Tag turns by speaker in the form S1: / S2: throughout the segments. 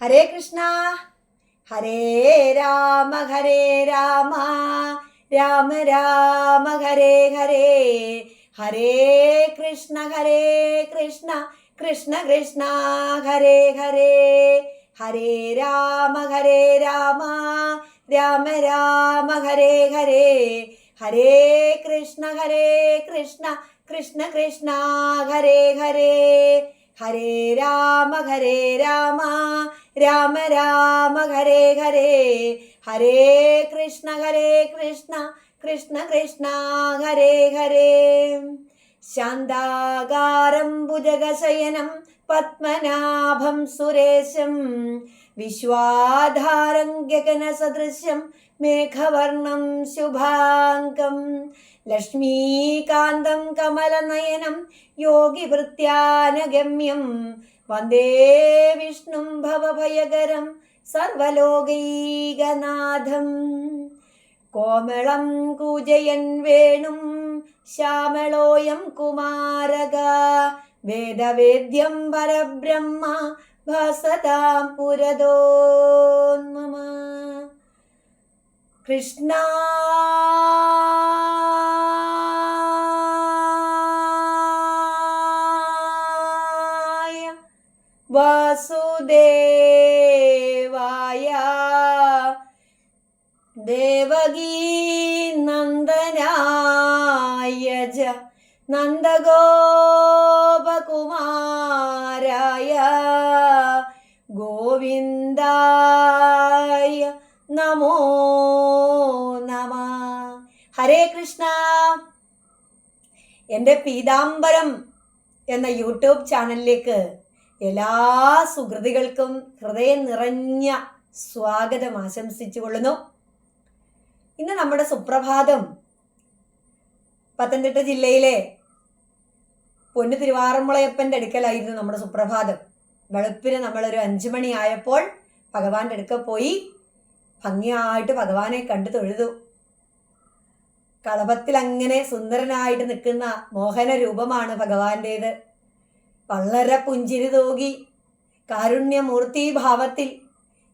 S1: ഹരേ കൃഷ്ണ. ഹരേ രാമ ഹരേ രാമ രാമ രാമ ഹരേ ഹരേ. ഹരേ കൃഷ്ണ കൃഷ്ണ കൃഷ്ണ ഹരേ ഹരേ. ഹരേ രാമ രാമ രാമ ഹരേ ഹരേ. ഹരേ കൃഷ്ണ കൃഷ്ണ കൃഷ്ണ ഹരേ ഹരേ. ഹരേ രാമ രാമ രാമ ഹരേ ഹരേ. ഹരേ കൃഷ്ണ കൃഷ്ണ കൃഷ്ണ ഹരേ ഹരേ. ശാന്താകാരം ഭുജഗശയനം പത്മനാഭം സുരേശം വിശ്വാധാരം ഗഗനസദൃശം മേഘവർണം ശുഭാംഗം ലക്ഷ്മീകാന്തം കമലനയനം യോഗിഭൃത്യാനഗമ്യം വന്ദേ വിഷ്ണും ഭവഭയകരം സർവലോകൈകനാഥം. കോമളം കൂജയൻ വേണും ശ്യാമളോയം കുമാരക വേദവേദ്യം പരബ്രഹ്മ ഭാസതാം പുരതോ മമ. കൃഷ്ണ വാസുദേവായ ദേവകീ നന്ദനായ ജ നന്ദഗോപകുമാരായ ഗോവിന്ദായ നമോ നമ. ഹരേ കൃഷ്ണ. എൻ്റെ പീതാംബരം എന്ന യൂട്യൂബ് ചാനലിലേക്ക് എല്ലാ സുഹൃതികൾക്കും ഹൃദയം നിറഞ്ഞ സ്വാഗതം ആശംസിച്ചു കൊള്ളുന്നു. ഇന്ന് നമ്മുടെ സുപ്രഭാതം പത്തനംതിട്ട ജില്ലയിലെ പൊന്നു തിരുവാറന്മുളയപ്പൻ്റെ അടുക്കലായിരുന്നു നമ്മുടെ സുപ്രഭാതം. വെളുപ്പിന് നമ്മളൊരു 5 മണി ആയപ്പോൾ ഭഗവാന്റെ അടുക്കൽ പോയി ഭംഗിയായിട്ട് ഭഗവാനെ കണ്ടു തൊഴുതു. കളഭത്തിൽ അങ്ങനെ സുന്ദരനായിട്ട് നിൽക്കുന്ന മോഹന രൂപമാണ് ഭഗവാന്റേത്. വളരെ പുഞ്ചിരി തൂകി കാരുണ്യമൂർത്തി ഭാവത്തിൽ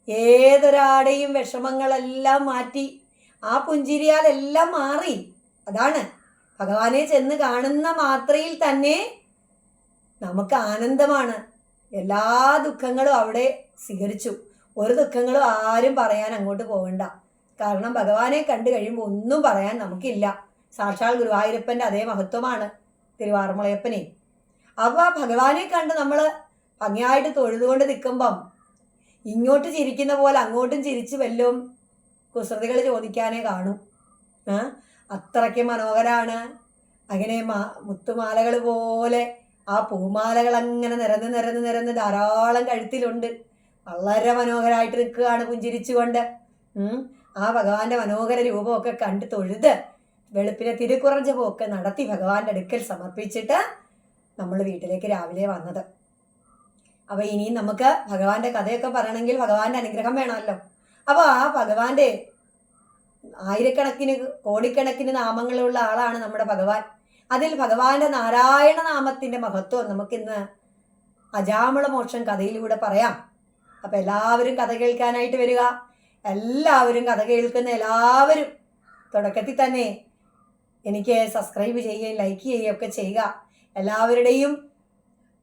S1: ഏതൊരാടെയും വിഷമങ്ങളെല്ലാം മാറ്റി ആ പുഞ്ചിരിയാൽ എല്ലാം മാറി. അതാണ് ഭഗവാനെ ചെന്ന് കാണുന്ന മാത്രയിൽ തന്നെ നമുക്ക് ആനന്ദമാണ്. എല്ലാ ദുഃഖങ്ങളും അവിടെ സ്വീകരിച്ചു. ഒരു ദുഃഖങ്ങളും ആരും പറയാൻ അങ്ങോട്ട് പോകണ്ട. കാരണം ഭഗവാനെ കണ്ടു കഴിയുമ്പോൾ ഒന്നും പറയാൻ നമുക്കില്ല. സാക്ഷാൽ ഗുരുവായൂരപ്പൻ്റെ അതേ മഹത്വമാണ് തിരുവാറന്മുളയപ്പനെ. അപ്പോൾ ഭഗവാനെ കണ്ട് നമ്മൾ ഭംഗിയായിട്ട് തൊഴുതുകൊണ്ട് നിൽക്കുമ്പം ഇങ്ങോട്ട് ചിരിക്കുന്ന പോലെ അങ്ങോട്ടും ചിരിച്ച് വല്ലതും കുസൃതികൾ ചോദിക്കാനേ കാണും. അത്രയ്ക്ക് മനോഹരാണ്. അങ്ങനെ മുത്തുമാലകൾ പോലെ ആ പൂമാലകൾ അങ്ങനെ നിരന്ന് ധാരാളം കഴുത്തിലുണ്ട്. വളരെ മനോഹരമായിട്ട് നിൽക്കുകയാണ് പുഞ്ചിരിച്ചുകൊണ്ട്. ആ ഭഗവാന്റെ മനോഹര രൂപമൊക്കെ കണ്ട് തൊഴുത് വെളുപ്പിനെ തിരുക്കുറഞ്ചപമൊക്കെ നടത്തി ഭഗവാന്റെ അടുക്കൽ സമർപ്പിച്ചിട്ട് നമ്മൾ വീട്ടിലേക്ക് രാവിലെ വന്നത്. അപ്പോൾ ഇനിയും നമുക്ക് ഭഗവാന്റെ കഥയൊക്കെ പറയണമെങ്കിൽ ഭഗവാന്റെ അനുഗ്രഹം വേണമല്ലോ. അപ്പോൾ ആ ഭഗവാന്റെ ആയിരക്കണക്കിന് കോടിക്കണക്കിന് നാമങ്ങളുള്ള ആളാണ് നമ്മുടെ ഭഗവാൻ. അതിൽ ഭഗവാന്റെ നാരായണ നാമത്തിന്റെ മഹത്വം നമുക്കിന്ന് അജാമിള മോക്ഷം കഥയിലൂടെ പറയാം. അപ്പം എല്ലാവരും കഥ കേൾക്കാനായിട്ട് വരിക. എല്ലാവരും കഥ കേൾക്കുന്ന എല്ലാവരും തുടക്കത്തിൽ തന്നെ എനിക്ക് സബ്സ്ക്രൈബ് ചെയ്യുകയും ലൈക്ക് ചെയ്യുകയും ഒക്കെ ചെയ്യുക. എല്ലാവരുടെയും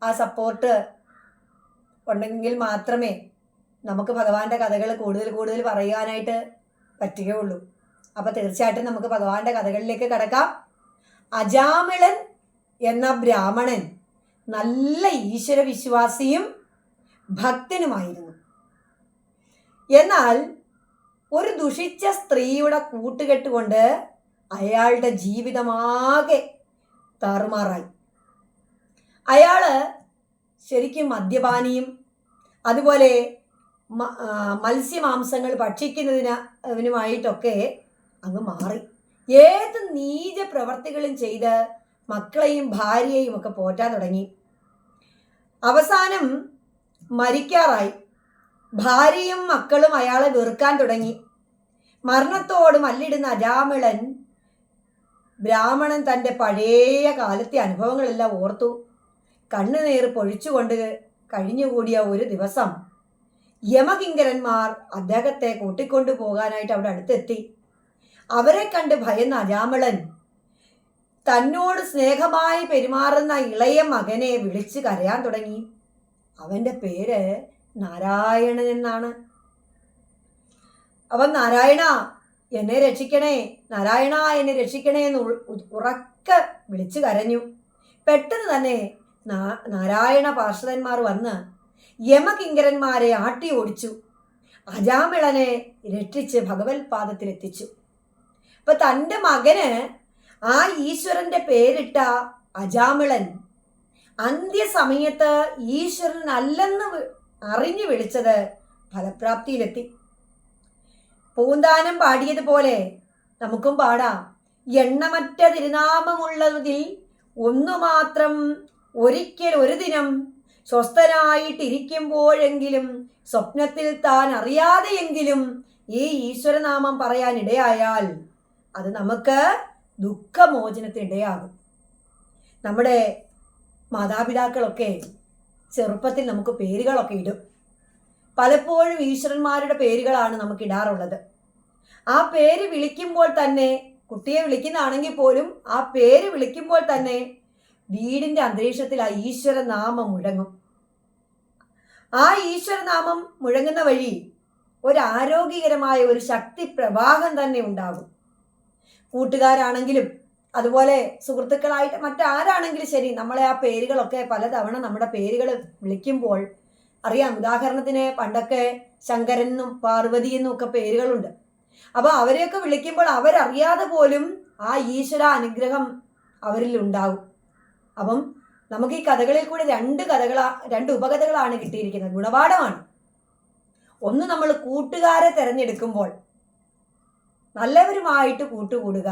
S1: ആ സപ്പോർട്ട് ഉണ്ടെങ്കിൽ മാത്രമേ നമുക്ക് ഭഗവാന്റെ കഥകൾ കൂടുതൽ പറയാനായിട്ട് പറ്റുകയുള്ളൂ. അപ്പോൾ തീർച്ചയായിട്ടും നമുക്ക് ഭഗവാന്റെ കഥകളിലേക്ക് കടക്കാം. അജാമിളൻ എന്ന ബ്രാഹ്മണൻ നല്ല ഈശ്വര വിശ്വാസിയും ഭക്തനുമായിരുന്നു. എന്നാൽ ഒരു ദുഷിച്ച സ്ത്രീയുടെ കൂട്ടുകെട്ടുകൊണ്ട് അയാളുടെ ജീവിതമാകെ താറുമാറായി. അയാള് ശരിക്കും മദ്യപാനിയും അതുപോലെ മത്സ്യമാംസങ്ങൾ ഭക്ഷിക്കുന്നതിനുമായിട്ടൊക്കെ അങ്ങ് മാറി. ഏത് നീച പ്രവർത്തികളും ചെയ്ത് മക്കളെയും ഭാര്യയെയും ഒക്കെ പോറ്റാൻ തുടങ്ങി. അവസാനം മരിക്കാറായി. ഭാര്യയും മക്കളും അയാളെ വെറുക്കാൻ തുടങ്ങി. മരണത്തോട് മല്ലിടുന്ന അജാമിളൻ ബ്രാഹ്മണൻ തൻ്റെ പഴയ കാലത്തെ അനുഭവങ്ങളെല്ലാം ഓർത്തു കണ്ണുനീർ പൊഴിച്ചുകൊണ്ട് കഴിഞ്ഞുകൂടിയ ഒരു ദിവസം യമകിങ്കരന്മാർ അദ്ദേഹത്തെ കൂട്ടിക്കൊണ്ടു പോകാനായിട്ട് അവിടെ അടുത്തെത്തി. അവരെ കണ്ട് ഭയന്ന അജാമിളൻ തന്നോട് സ്നേഹമായി പെരുമാറുന്ന ഇളയ മകനെ വിളിച്ച് കരയാൻ തുടങ്ങി. അവന്റെ പേര് നാരായണൻ എന്നാണ്. അവൻ നാരായണ എന്നെ രക്ഷിക്കണേ, നാരായണ എന്നെ രക്ഷിക്കണേ എന്ന് ഉറക്കെ വിളിച്ചു കരഞ്ഞു. പെട്ടെന്ന് തന്നെ നാരായണ പാർഷദന്മാർ വന്ന് യമകിങ്കരന്മാരെ ആട്ടി ഓടിച്ചു. അജാമിളനെ രക്ഷിച്ച് ഭഗവത് പാദത്തിലെത്തിച്ചു. അപ്പൊ തൻ്റെ മകന് ആ ഈശ്വരന്റെ പേരിട്ട അജാമിളൻ അന്ത്യസമയത്ത് ഈശ്വരൻ അല്ലെന്ന് അറിഞ്ഞു വിളിച്ചത് ഫലപ്രാപ്തിയിലെത്തി. പൂന്താനം പാടിയതുപോലെ നമുക്കും പാടാം. എണ്ണമറ്റ തിരുനാമമുള്ളതിൽ ഒന്നു മാത്രം ഒരിക്കൽ ഒരു ദിനം സ്വസ്ഥനായിട്ടിരിക്കുമ്പോഴെങ്കിലും സ്വപ്നത്തിൽ താൻ അറിയാതെയെങ്കിലും ഈ ഈശ്വരനാമം പറയാൻ ഇടയായാൽ അത് നമുക്ക് ദുഃഖമോചനത്തിനിടയാകും. നമ്മുടെ മാതാപിതാക്കളൊക്കെ ചെറുപ്പത്തിൽ നമുക്ക് പേരുകളൊക്കെ ഇടും. പലപ്പോഴും ഈശ്വരന്മാരുടെ പേരുകളാണ് നമുക്ക് ഇടാറുള്ളത്. ആ പേര് വിളിക്കുമ്പോൾ തന്നെ, കുട്ടിയെ വിളിക്കുന്നതാണെങ്കിൽ പോലും ആ പേര് വിളിക്കുമ്പോൾ തന്നെ വീടിൻ്റെ അന്തരീക്ഷത്തിൽ ആ ഈശ്വരനാമം മുഴങ്ങും. ആ ഈശ്വരനാമം മുഴങ്ങുന്ന വഴി ഒരാരോഗ്യകരമായ ഒരു ശക്തി പ്രവാഹം തന്നെ ഉണ്ടാകും. കൂട്ടുകാരാണെങ്കിലും അതുപോലെ സുഹൃത്തുക്കളായിട്ട് മറ്റാരാണെങ്കിലും ശരി, നമ്മളെ ആ പേരുകളൊക്കെ പലതവണ നമ്മുടെ പേരുകൾ വിളിക്കുമ്പോൾ അറിയാം. ഉദാഹരണത്തിന് പണ്ടൊക്കെ ശങ്കരനും പാർവതി എന്നും ഒക്കെ പേരുകളുണ്ട്. അപ്പോൾ അവരെയൊക്കെ വിളിക്കുമ്പോൾ അവരറിയാതെ പോലും ആ ഈശ്വര അനുഗ്രഹം അവരിൽ ഉണ്ടാകും. അപ്പം നമുക്ക് ഈ കഥകളിൽ കൂടി രണ്ട് ഉപകഥകളാണ് കിട്ടിയിരിക്കുന്നത്. ഗുണപാഠമാണ്. ഒന്ന്, നമ്മൾ കൂട്ടുകാരെ തിരഞ്ഞെടുക്കുമ്പോൾ നല്ലവരുമായിട്ട് കൂട്ടുകൂടുക.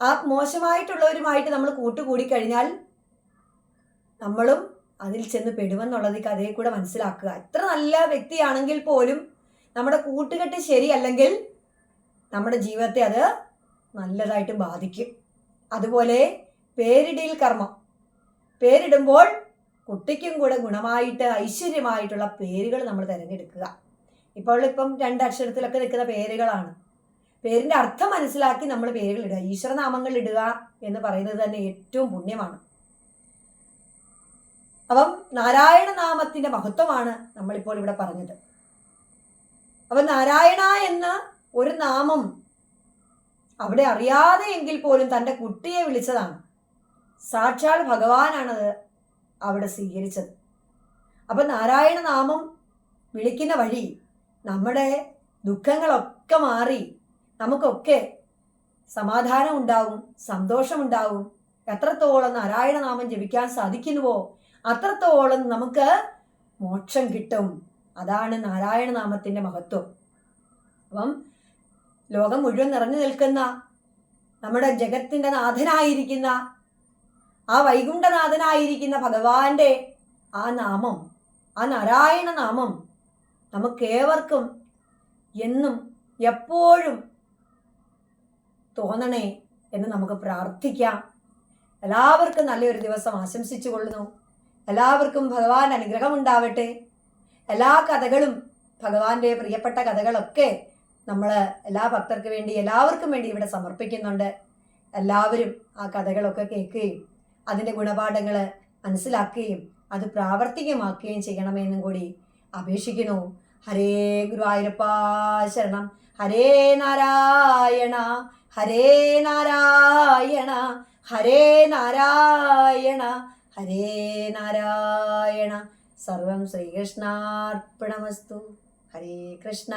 S1: ആ മോശമായിട്ടുള്ളവരുമായിട്ട് നമ്മൾ കൂട്ടുകൂടിക്കഴിഞ്ഞാൽ നമ്മളും അതിൽ ചെന്ന് പെടുമെന്നുള്ളത് ഈ കഥയെ കൂടെ മനസ്സിലാക്കുക. എത്ര നല്ല വ്യക്തിയാണെങ്കിൽ പോലും നമ്മുടെ കൂട്ടുകെട്ട് ശരിയല്ലെങ്കിൽ നമ്മുടെ ജീവിതത്തെ അത് നല്ലതായിട്ട് ബാധിക്കും. അതുപോലെ പേരിടൽ കർമ്മം, പേരിടുമ്പോൾ കുട്ടിക്കും കൂടെ ഗുണമായിട്ട് ഐശ്വര്യമായിട്ടുള്ള പേരുകൾ നമ്മൾ തിരഞ്ഞെടുക്കുക. ഇപ്പം 2 അക്ഷരത്തിലൊക്കെ നിൽക്കുന്ന പേരുകളാണ്. പേരിൻ്റെ അർത്ഥം മനസ്സിലാക്കി നമ്മൾ പേരുകൾ ഇടുക. ഈശ്വരനാമങ്ങൾ ഇടുക എന്ന് പറയുന്നത് തന്നെ ഏറ്റവും പുണ്യമാണ്. അപ്പം നാരായണ നാമത്തിൻ്റെ മഹത്വമാണ് നമ്മളിപ്പോൾ ഇവിടെ പറഞ്ഞത്. അപ്പം നാരായണ എന്ന ഒരു നാമം അവിടെ അറിയാതെ എങ്കിൽ പോലും തൻ്റെ കുട്ടിയെ വിളിച്ചതാണ്. സാക്ഷാൽ ഭഗവാനാണത് അവിടെ സ്വീകരിച്ചത്. അപ്പം നാരായണ നാമം വിളിക്കുന്ന വഴി നമ്മുടെ ദുഃഖങ്ങളൊക്കെ മാറി നമുക്കൊക്കെ സമാധാനം ഉണ്ടാവും, സന്തോഷമുണ്ടാവും. എത്രത്തോളം നാരായണ നാമം ജപിക്കാൻ സാധിക്കുന്നുവോ അത്രത്തോളം നമുക്ക് മോക്ഷം കിട്ടും. അതാണ് നാരായണ നാമത്തിൻ്റെ മഹത്വം. അപ്പം ലോകം മുഴുവൻ നിറഞ്ഞു നിൽക്കുന്ന നമ്മുടെ ജഗത്തിൻ്റെ നാഥനായിരിക്കുന്ന ആ വൈകുണ്ഠനാഥനായിരിക്കുന്ന ഭഗവാന്റെ ആ നാമം, ആ നാരായണ നാമം നമുക്കേവർക്കും എന്നും എപ്പോഴും തോന്നണേ എന്ന് നമുക്ക് പ്രാർത്ഥിക്കാം. എല്ലാവർക്കും നല്ലൊരു ദിവസം ആശംസിച്ചു കൊള്ളുന്നു. എല്ലാവർക്കും ഭഗവാന്റെ അനുഗ്രഹം ഉണ്ടാവട്ടെ. എല്ലാ കഥകളും ഭഗവാന്റെ പ്രിയപ്പെട്ട കഥകളൊക്കെ നമ്മൾ എല്ലാ ഭക്തർക്ക് വേണ്ടി എല്ലാവർക്കും വേണ്ടി ഇവിടെ സമർപ്പിക്കുന്നുണ്ട്. എല്ലാവരും ആ കഥകളൊക്കെ കേൾക്കുകയും അതിൻ്റെ ഗുണപാഠങ്ങൾ മനസ്സിലാക്കുകയും അത് പ്രാവർത്തികമാക്കുകയും ചെയ്യണമെന്നും കൂടി അപേക്ഷിക്കുന്നു. ഹരേ ഗുരുവായൂരപ്പ ശരണം. ഹരേ നാരായണ ഹരേ നാരായണ ഹരേ നാരായണ ഹരേ നാരായണ. സർവം ശ്രീകൃഷ്ണാർപ്പണമസ്തു. ഹരേ കൃഷ്ണ.